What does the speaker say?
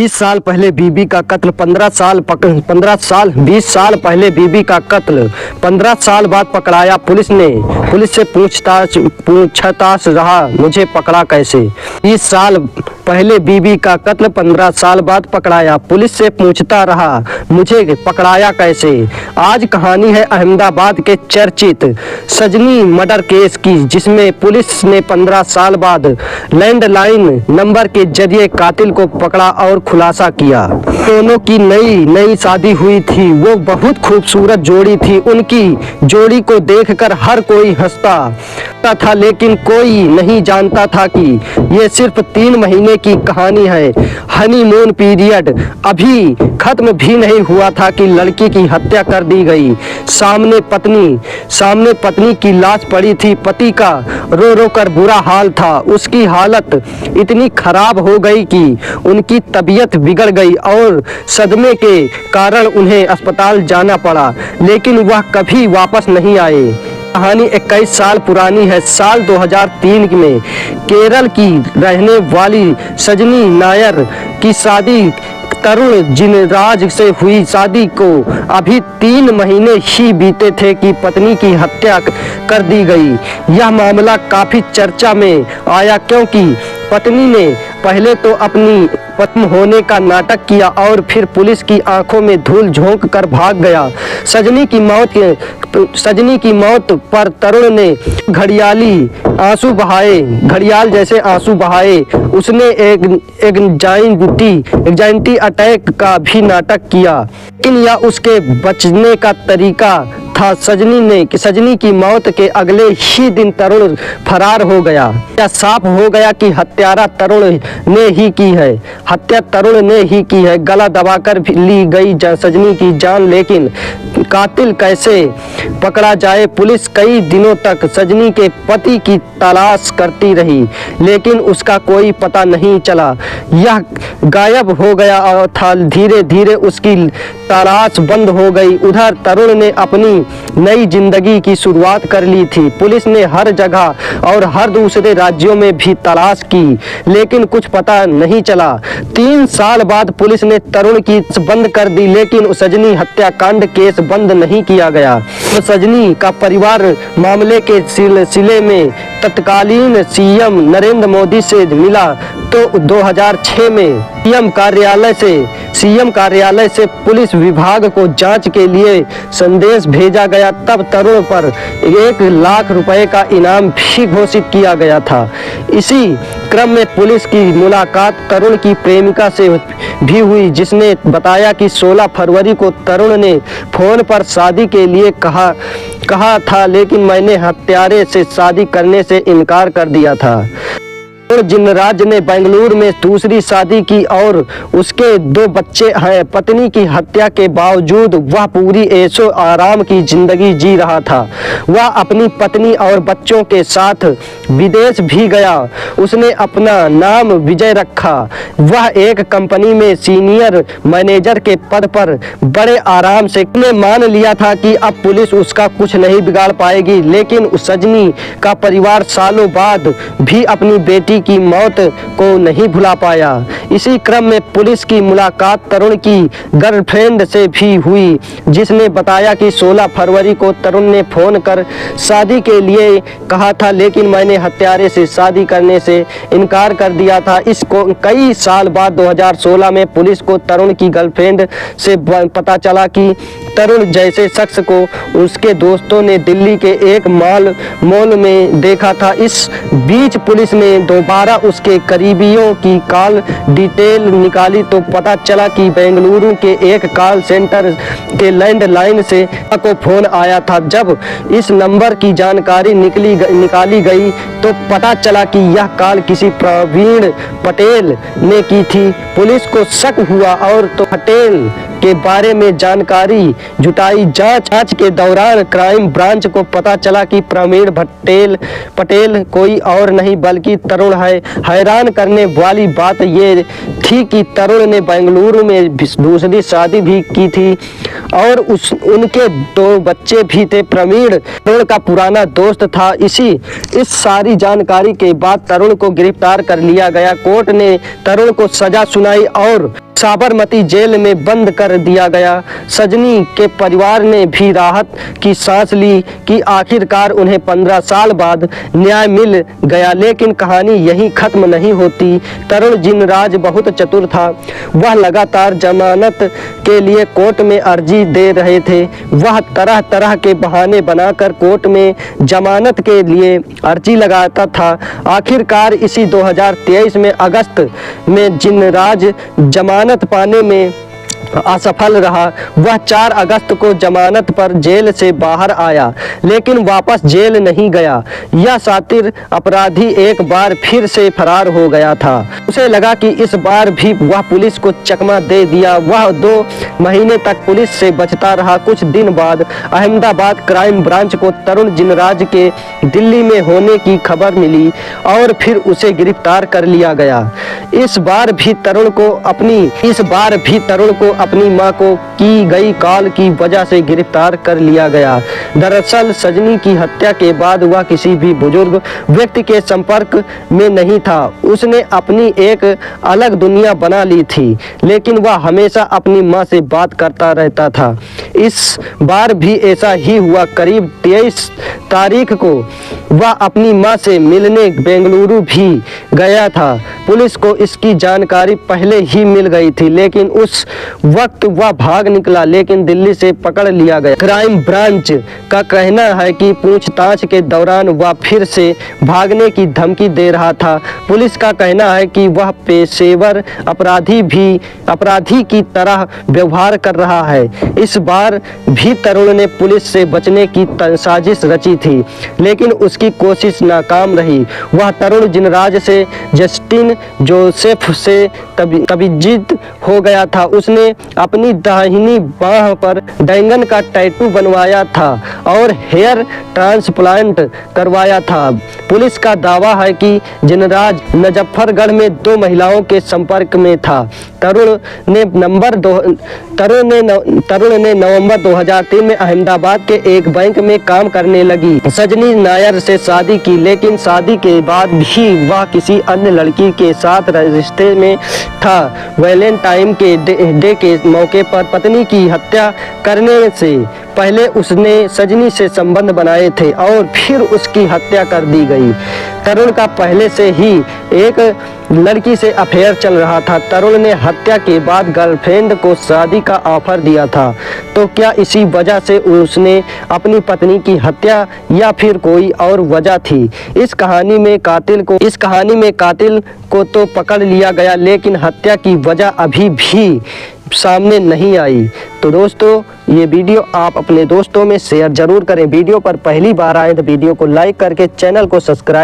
20 साल पहले बीबी का कत्ल 15 साल 20 साल पहले बीबी का कत्ल 15 साल बाद पकड़ाया पुलिस ने। पुलिस से पूछताछ रहा, मुझे पकड़ा कैसे। 20 साल पहले बीबी का कत्ल 15 साल बाद पकड़ाया, पुलिस से पूछता रहा, मुझे पकड़ाया कैसे। आज कहानी है अहमदाबाद के चर्चित सजनी मर्डर केस की, जिसमें पुलिस ने 15 साल बाद लैंडलाइन नंबर के जरिए कातिल को पकड़ा और खुलासा किया। दोनों की नई शादी हुई थी। वो बहुत खूबसूरत जोड़ी थी। उनकी जोड़ी को देखकर हर कोई हंसता था, लेकिन कोई नहीं जानता था कि ये सिर्फ 3 महीने की कहानी है। हनीमून पीरियड अभी खत्म भी नहीं हुआ था कि लड़की की हत्या कर दी गई। सामने पत्नी की लाश पड़ी थी। पति का रो रो कर बुरा हाल था। उसकी हालत इतनी खराब हो गई कि उनकी तबीयत बिगड़ गई और सदमे के कारण उन्हें अस्पताल जाना पड़ा, लेकिन वह कभी वापस नहीं आए। कहानी 21 साल पुरानी है। साल 2003 में केरल की रहने वाली सजनी नायर की शादी तरुण जिनराज से हुई। शादी को अभी 3 महीने ही बीते थे कि पत्नी की हत्या कर दी गई। यह मामला काफी चर्चा में आया, क्योंकि पत्नी ने पहले तो अपनी पत्नी होने का नाटक किया और फिर पुलिस की आंखों में धूल झोंक कर भाग गया। सजनी की मौत पर तरुण ने घड़ियाल जैसे आंसू बहाए। उसने एंजाइटी अटैक का भी नाटक किया, लेकिन यह उसके बचने का तरीका था। सजनी की मौत के अगले ही दिन तरुण फरार हो गया। यह साफ हो गया कि हत्या तरुण ने ही की है। गला दबाकर ली गई सजनी की जान, लेकिन कातिल कैसे पकड़ा जाए। पुलिस कई दिनों तक सजनी के पति की तलाश करती रही, लेकिन उसका कोई पता नहीं चला। यह गायब हो गया था। धीरे धीरे उसकी तलाश बंद हो गई। उधर तरुण ने अपनी नई जिंदगी की शुरुआत कर ली थी। पुलिस ने हर जगह और हर दूसरे राज्यों में भी तलाश की, लेकिन कुछ पता नहीं चला। 3 साल बाद पुलिस ने तरुण की बंद कर दी, लेकिन सजनी हत्याकांड केस बंद नहीं किया गया। तो सजनी का परिवार मामले के सिलसिले में तत्कालीन सीएम नरेंद्र मोदी से मिला, तो 2006 में सीएम कार्यालय से पुलिस विभाग को जांच के लिए संदेश भेजा गया। तब तरुण पर 1 लाख रुपए का इनाम भी घोषित किया गया था। इसी क्रम में पुलिस की मुलाकात तरुण की प्रेमिका से भी हुई, जिसने बताया कि 16 फरवरी को तरुण ने फोन पर शादी के लिए कहा था, लेकिन मैंने हत्यारे से शादी करने से इनकार कर दिया था। जिनराज ने बेंगलुरु में दूसरी शादी की और उसके 2 बच्चे हैं। पत्नी की हत्या के बावजूद वह पूरी ऐशो आराम की जिंदगी जी रहा था। वह अपनी पत्नी और बच्चों के साथ विदेश भी गया। उसने अपना नाम विजय रखा। वह एक कंपनी में सीनियर मैनेजर के पद पर बड़े आराम से मान लिया था कि अब पुलिस उसका कुछ नहीं बिगाड़ पाएगी। लेकिन सजनी का परिवार सालों बाद भी अपनी बेटी की मौत को नहीं भुला पाया। इसी क्रम में पुलिस की मुलाकात तरुण की गर्लफ्रेंड से भी हुई, जिसने बताया कि 16 फरवरी को तरुण ने फोन कर शादी के लिए कहा था, लेकिन मैंने हत्यारे से शादी करने से इनकार कर दिया था। इसको कई साल बाद 2016 में पुलिस को तरुण की गर्लफ्रेंड से पता चला कि तरुण जैसे शख्स को उसके दोस्तों ने दिल्ली के एक मॉल में देखा था। इस बीच पुलिस ने दोबारा उसके करीबियों की कॉल डिटेल निकाली, तो पता चला कि बेंगलुरु के एक कॉल सेंटर के लैंडलाइन से को फोन आया था। जब इस नंबर की जानकारी निकाली गई, तो पता चला कि यह कॉल किसी प्रवीण पटेल ने की थी। पुलिस को शक हुआ और तो पटेल के बारे में जानकारी जुटाई। जांच के दौरान क्राइम ब्रांच को पता चला कि प्रवीण पटेल कोई और नहीं बल्कि तरुण है। हैरान करने वाली बात ये थी कि तरुण ने बेंगलुरु में दूसरी शादी भी की थी और उनके 2 बच्चे भी थे। प्रवीण तरुण का पुराना दोस्त था। इस सारी जानकारी के बाद तरुण को गिरफ्तार कर लिया गया। कोर्ट ने तरुण को सजा सुनाई और साबरमती जेल में बंद कर दिया गया। सजनी के परिवार ने भी राहत की सांस ली कि आखिरकार उन्हें 15 साल बाद न्याय मिल गया। लेकिन कहानी यहीं खत्म नहीं होती। तरुण जिनराज बहुत चतुर था। वह लगातार जमानत के लिए कोर्ट में अर्जी दे रहे थे। वह तरह तरह के बहाने बनाकर कोर्ट में जमानत के लिए अर्जी लगाता था। आखिरकार इसी 2023 में अगस्त में जिनराज जमानत पाने में असफल रहा। वह 4 अगस्त को जमानत पर जेल से बाहर आया, लेकिन वापस जेल नहीं गया। यह शातिर अपराधी एक बार फिर से फरार हो गया था। उसे लगा कि इस बार भी वह पुलिस को चकमा दे दिया। वह 2 महीने तक पुलिस से बचता रहा। कुछ दिन बाद अहमदाबाद क्राइम ब्रांच को तरुण जिनराज के दिल्ली में होने की खबर मिली और फिर उसे गिरफ्तार कर लिया गया। इस बार भी तरुण को अपनी मां को की गई कॉल की वजह से गिरफ्तार कर लिया गया। दरअसल सजनी की हत्या के बाद वह किसी भी बुजुर्ग व्यक्ति के संपर्क में नहीं था। उसने अपनी एक अलग दुनिया बना ली थी, लेकिन वह हमेशा अपनी मां से बात करता रहता था। इस बार भी ऐसा ही हुआ। करीब 23 तारीख को वह अपनी मां से मिलने बेंगलुरु भी गया था। पुलिस को इसकी जानकारी पहले ही मिल गई थी, लेकिन उस वक्त वह भाग निकला, लेकिन दिल्ली से पकड़ लिया गया। क्राइम ब्रांच का कहना है कि पूछताछ के दौरान वह फिर से भागने की धमकी दे रहा था। पुलिस का कहना है कि वह पेशेवर अपराधी की तरह व्यवहार कर रहा है। इस बार भी तरुण ने पुलिस से बचने की साजिश रची थी, लेकिन उसकी कोशिश नाकाम रही। वह तरुण जिनराज से जस्टिन जोसेफ से तबीयत हो गया था। उसने अपनी दाहिनी बाह पर ड्रैगन का टैटू बनवाया था और हेयर ट्रांसप्लांट करवाया था। पुलिस का दावा है कि जिनराज मुजफ्फरगढ़ में 2 महिलाओं के संपर्क में था। तरुण ने नवंबर 2003 में अहमदाबाद के एक बैंक में काम करने लगी। सजनी नायर से शादी की, लेकिन शादी के बाद भी वह किसी अन्य लड़की के साथ रिश्ते में था। वैलेंटाइन के डे के मौके पर पत्नी की हत्या करने से पहले उसने सजनी से संबंध बनाए थे और फिर उसकी हत्या कर दी गई। तरुण का पहले से ही एक लड़की से अफेयर चल रहा था। तरुण ने हत्या के बाद गर्लफ्रेंड को शादी का ऑफर दिया था। तो क्या इसी वजह से उसने अपनी पत्नी की हत्या या फिर कोई और वजह थी? इस कहानी में कातिल को तो पकड़ लिया गया, लेकिन हत्या की वजह अभी भी सामने नहीं आई। तो दोस्तों, ये वीडियो आप अपने दोस्तों में शेयर जरूर करें। वीडियो पर पहली बार आए तो वीडियो को लाइक करके चैनल को सब्सक्राइब